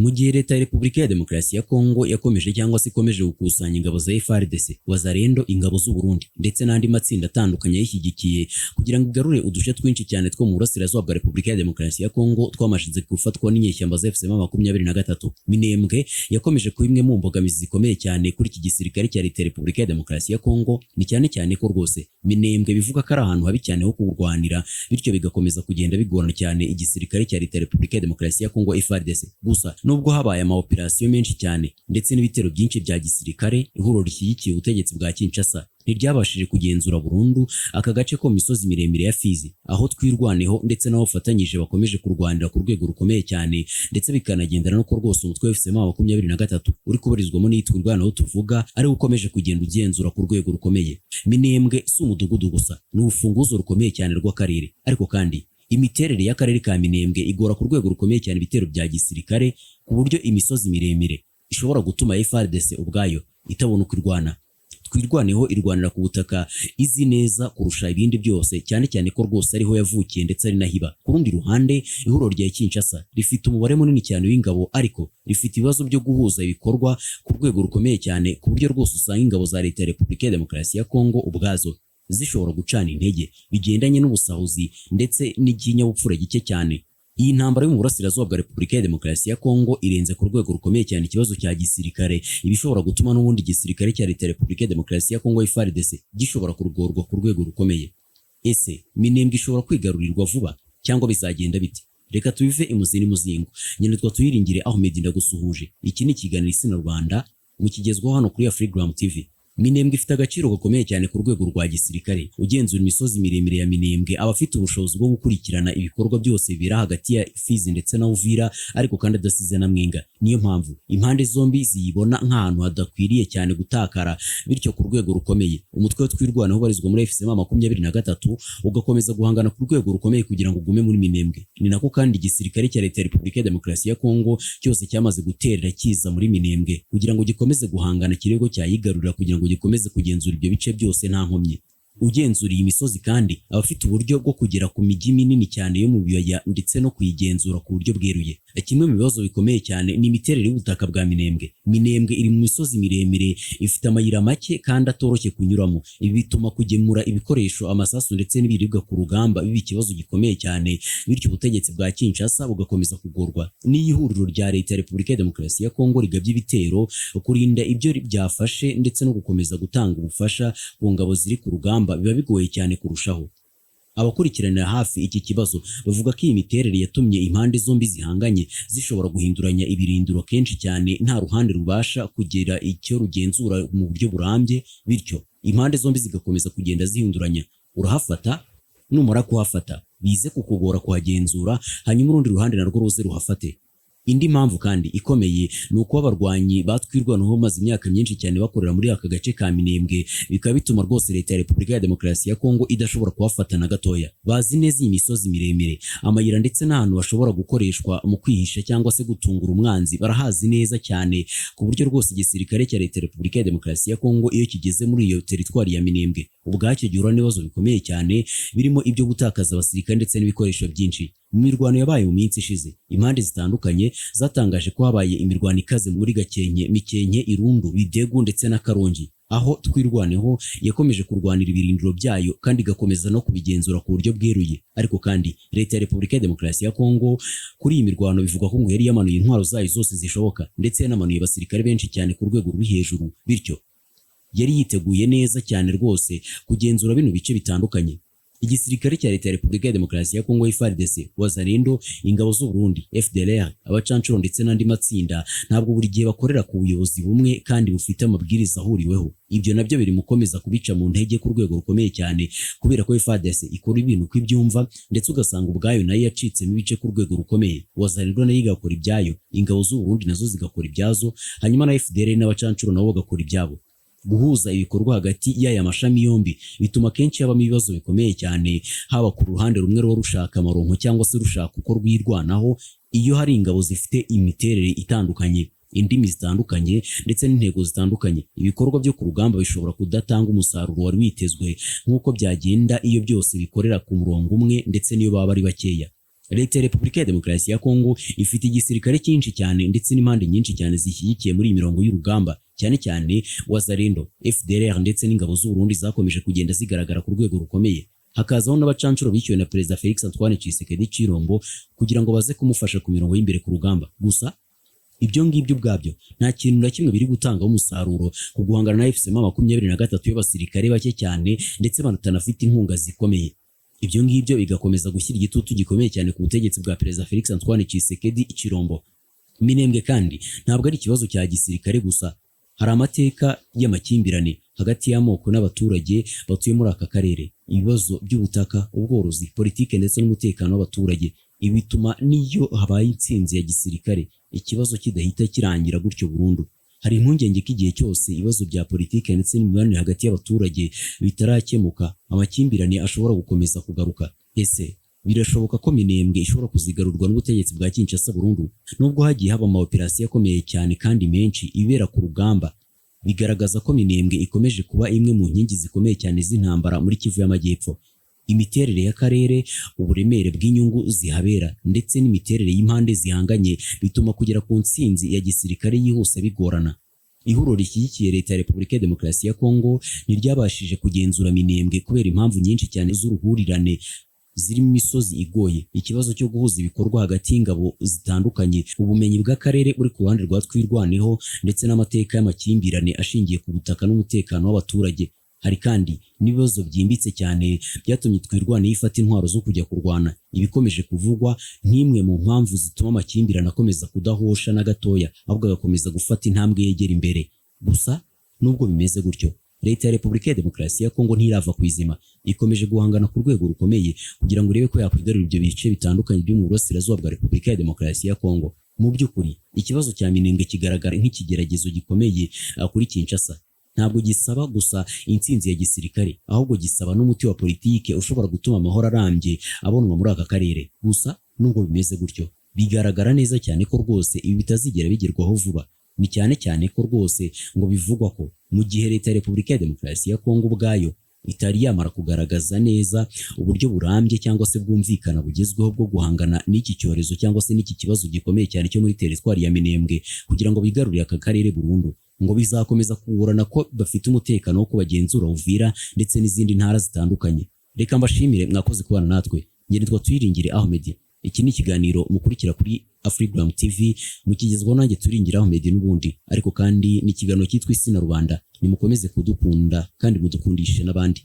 Mu gihe leta ya Repubulika ya Demokarasi ya Kongo yakomeje cyangwa se ikomeje gukusanya ingabo za fardc, wazarendo, ingabo z'u Burundi ndetse n'andi matsinda atandukanye yishyigikiye kugira ngo igarure uduce twinshi cyane two mu burasirazuba bwa Repubulika ya Demokarasi ya Kongo twamashije gufatwa n'inyeshyamba za FCM23. Minembwe yakomeje kuba imwe mu mbogamizi zikomeye cyane kuri iki gisirikare cya leta ya Repubulika ya Demokarasi ya Kongo, ni cyane cyane ko rwose Minembwe bivuga ko ari ahantu habi cyane ho kurwanira, bityo bigakomeza kugenda bigorana cyane igisirikare cya leta ya Repubulika ya Demokarasi ya Kongo fardc. Gusa nubwo habaye ama operasiyo menshi cyane ndetse n'ibitero byinshi bya gisirikare, ihuriro rishyigikiye ubutegetsi bwa Kinshasa ntiryabashije kugenzura burundu aka gace ko mu misozi miremire ya Fizi, aho twirwaneho ndetse n'abafatanyije bakomeje kurwanira ku rwego rukomeye cyane, ndetse bikanagendana no ko rwose umutwe wa FCM23 uri kubarizwamo n'iyitwirwanaho tuvuga ari ukomeje kugenda ugenzura ku rwego rukomeye. Minembwe si umudugudu gusa, ni urufunguzo rukomeye cyane rw'akarere, ariko kandi imiterere y'akarere ka Minembwe igora ku rwego rukomeye cyane ibitero bya gisirikare, ku buryo imisozi miremire ishobora gutuma fardc ubwayo itabona uko irwana. Twirwaneho irwanira ku butaka izi neza kurusha ibindi byose, cyane cyane ko rwose ariho yavukiye ndetse ari nahiba. Ku rundi ruhande, ihuriro rya Kinshasa rifite umubare munini cyane w'ingabo, ariko rifite ibibazo byo guhuza ibikorwa ku rwego rukomeye cyane, ku buryo rwose usanga ingabo za leta ya Repubulika ya Demokarasi ya Kongo ubwazo zishobora gucana intege bigendanye n'ubusahuzi ndetse n'ikinyabupfura gike cyane. Iyi ntambara yo mu burasirazuba bwa Repubulika ya Demokarasi ya Kongo irenze ku rwego rukomeye cyane ikibazo cya gisirikare, ibishobora gutuma n'ubundi gisirikare cya leta ya Repubulika ya Demokarasi ya Kongo fardc gishobora kurugorwa ku rwego rukomeye. Ese Minembwe ishobora kwigarurirwa vuba cyangwa bizagenda biti? Reka tubive imuzi n'umuzingo. Nyine twiringire Ahmed ndagusuhuje. Iki ni ikiganiro isi na Rwanda mu kigezweho hano kuri Freegram TV. Minembwe ifite agaciro gakomeye cyane ku rwego rwa gisirikare. Ugenzura imisozi miremire ya Minembwe aba afite ubushobozi bwo gukurikirana ibikorwa byose bibera hagati ya Fizi ndetse na Uvira, ariko kandi adasize na Mwenga. Niyo mpamvu impande zombi ziyibona nk'ahantu hadakwiriye cyane gutakara, bityo ku rwego rukomeye umutwe wa twirwanaho ubarizwa muri FCM23 ugakomeza guhangana ku rwego rukomeye kugira ngo ugume muri Minembwe. Ni nako kandi igisirikare cya leta ya Repubulika ya Demokarasi ya Kongo cyose cyamaze guterera kiza muri Minembwe kugira ngo gikomeze guhangana kirego cyayigarurira, kugira ngo gikomeze kugenzura ibyo bice byose nta nkomyi. Ugenzuriye imisozi kandi abafite uburyo bwo kugera ku mijyi minini cyane yo mu biyaya ndetse no kuyigenzura ku buryo bweruye. Kimwe mu bibazo bikomeye cyane ni imiterere y'ubutaka bwa Minembwe. Minembwe iri mu misozi miremire, ifite amayira make kandi atoroshye kunyuramo. Ibi bituma kugemura ibikoresho, amasasu ndetse n'ibiribwa ku rugamba biba ikibazo gikomeye cyane, bityo ubutegetsi bwa Kinshasa bugakomeza kugorwa. N'ihuriro rya leta ya Repubulika ya Demokarasi ya Kongo rigabye ibitero kurinda ibyo byafashe ndetse no gukomeza gutanga ubufasha ku ngabo ziri ku rugamba biba bigoye cyane kurushaho. Abakurikiranira hafi iki kibazo bavuga ko iyi miterere yatumye impande zombi zihanganye zishobora guhinduranya ibirindiro kenshi cyane nta ruhande rubasha kugira icyo rugenzura mu buryo burambye, bityo impande zombi zigakomeza kugenda zihinduranya. Urahafata, numara kuhafata bize kukugora kuhagenzura, hanyuma urundi ruhande narwo ruze ruhafate. Indi mpamvu kandi ikomeye ni uko abarwanyi batwirwanaho maze imyaka myinshi cyane bakorera muri aka gace ka Minembwe, bikaba bituma rwose leta ya Repubulika ya Demokarasi ya Kongo idashobora kuhafata na gatoya. Bazi neza iyi misozi miremire, amayira ndetse n'ahantu bashobora gukoreshwa mu kwihisha cyangwa se gutungura umwanzi barahazi neza cyane, ku buryo rwose igisirikare cya leta ya Repubulika ya Demokarasi ya Kongo iyo kigeze muri iyo teritwari ya Minembwe ubwacyo gihura n'ibibazo bikomeye cyane, birimo ibyo gutakaza abasirikare ndetse n'ibikoresho byinshi. Mu mirwano yabaye mu minsi ishize, impande zitandukanye zatangaje ko habaye imirwano ikaze muri Gakenke, Mikenke, Irundu, Bidegu ndetse na Karongi, aho twirwaneho yakomeje kurwanira ibirindiro byayo kandi igakomeza no kubigenzura ku buryo bweruye. Ariko kandi leta ya Repubulika ya Demokarasi ya Kongo kuri iyi mirwano bivuga ko ngo yari yamanuye intwaro zayo zose zishoboka, ndetse yanamanuye abasirikare benshi cyane ku rwego ruri hejuru, bityo yari yiteguye neza cyane rwose kugenzura bino bice bitandukanye. Igisirikare cya leta ya Repubulika ya Demokarasi ya Kongo fardc, wazarendo, ingabo z'u Burundi, FDLR, abacancuro ndetse n'andi matsinda ntabwo buri gihe bakorera ku buyobozi bumwe kandi bufite amabwiriza ahuriweho. Ibyo nabyo biri mukomeza kubica mu ntege ku rwego rukomeye cyane, kubera ko fardc ikora ibintu uko ibyumva, ndetse ugasanga ubwayo nayo yacitsemo ibice ku rwego rukomeye. Wazarendo nayo igakora ibyayo, ingabo z'u Burundi nazo zigakora ibyazo, hanyuma na FDLR n'abacancuro nabo bagakora ibyabo. Guhuza ibikorwa hagati y'aya mashami yombi bituma kenshi habamo ibibazo bikomeye cyane, haba ku ruhande rumwe ruba rushaka amaronko cyangwa se rushaka uko rwirwanaho. Iyo hari ingabo zifite imiterere itandukanye, indimi zitandukanye ndetse n'intego zitandukanye, ibikorwa byo ku rugamba bishobora kudatanga umusaruro wari witezwe nk'uko byagenda iyo byose bikorera ku murongo umwe ndetse niyo baba ari bakeya. Leta ya Repubulika ya Demokarasi ya Kongo ifite igisirikare cyinshi cyane ndetse n'impande nyinshi cyane zishyigikiye muri imirongo y'urugamba, cyane cyane wazarendo, FDLR ndetse n'ingabo z'u Burundi zakomeje kugenda zigaragara ku rwego rukomeye. Hakazaho n'abacancuro bishyuwe na Perezida Felix Antoine Tshisekedi Chilombo kugira ngo baze kumufasha ku mirongo y'imbere ku rugamba. Gusa ibyo ngibyo ubwabyo nta kintu na kimwe biri gutangaho umusaruro ku guhangana na FCM23 y'abasirikare bake cyane ndetse banatanafite inkunga zikomeye. Ibyo ngibyo bigakomeza gushyira igitutu gikomeye cyane ku butegetsi bwa Perezida Felix Antoine Tshisekedi Chilombo. Minembwe kandi ntabwo ari ikibazo cya gisirikare gusa, hari amateka y'amakimbirane hagati y'amoko n'abaturage batuye muri aka karere, ibibazo by'ubutaka, ubworozi, politiki ndetse n'umutekano w'abaturage. Ibi bituma niyo habaye intsinzi ya gisirikare ikibazo kidahita kirangira gutyo burundu. Hari impungenge ko igihe cyose ibibazo bya politiki ndetse n'imibanire hagati y'abaturage bitarakemuka, amakimbirane ashobora gukomeza kugaruka. Ese birashoboka ko Minembwe ishobora kuzigarurwa n'ubutegetsi bwa Kinshasa burundu? Nubwo hagiye haba amaoperasiyo akomeye cyane kandi menshi ibera ku rugamba, bigaragaza ko Minembwe ikomeje kuba imwe mu nkingi zikomeye cyane z'intambara muri Kivu y'Amajyepfo. Imiterere y'akarere, uburemere bw'inyungu zihabera ndetse n'imiterere y'impande zihanganye bituma kugera ku ntsinzi ya gisirikare yihuse bigorana. Ihuriro rishyigikiye Leta ya Repubulika ya Demokarasi ya Kongo ntiryabashije kugenzura Minembwe kubera impamvu nyinshi cyane z'uruhurirane zirimo imisozi igoye, ikibazo cyo guhuza ibikorwa hagati y'ingabo zitandukanye, ubumenyi bw'akarere buri ku ruhande rwa twirwaneho ndetse n'amateka y'amakimbirane ashingiye ku butaka n'umutekano w'abaturage. Hari kandi n'ibibazo byimbitse cyane byatumye twirwaneho ifata intwaro zo kujya kurwana, ibikomeje kuvugwa nk'imwe mu mpamvu zituma amakimbirane akomeza kudahosha na gatoya, ahubwo agakomeza gufata intambwe yegera imbere. Gusa nubwo bimeze gutyo, Leta ya Repubulika ya Demokarasi ya Kongo ntirava ku izima, ikomeje guhangana ku rwego rukomeye kugira ngo irebe ko yakwigarurira ibyo bice bitandukanye byo mu burasirazuba bwa Repubulika ya Demokarasi ya Kongo. Mu by'ukuri ikibazo cya Minembwe kigaragara nk'ikigeragezo gikomeye kuri Kinshasa. Ntabwo gisaba gusa intsinzi ya gisirikare, ahubwo gisaba n'umuti wa politiki ushobora gutuma amahoro arambye abonwa muri aka karere. Gusa nubwo bimeze gutyo, bigaragara neza cyane ko rwose ibi bitazigera bigerwaho vuba. Ni cyane cyane ko rwose ngo bivugwa ko mu gihe Leta ya Repubulika ya Demokarasi ya Kongo ubwayo itari yamara kugaragaza neza uburyo burambye cyangwa se bwumvikana bugezweho bwo guhangana n'iki cyorezo cyangwa se n'iki kibazo gikomeye cyane cyo muri teritwari ya Minembwe kugira ngo bigarurire aka karere burundu, ngo bizakomeza kugorana ko bafite umutekano wo kubagenzura Uvira ndetse n'izindi ntara zitandukanye. Reka mbashimire mwakoze kubana natwe. Njye nitwa Twiringire Ahmed. Iki ni ikiganiro mukurikira kuri Afrigram TV, mukigezwaho nanjye Twiringire Ahmed n'ubundi, ariko kandi ni ikiganiro cyitwa isi na rubanda. Nimukomeze kudukunda kandi mudukundishe n'abandi.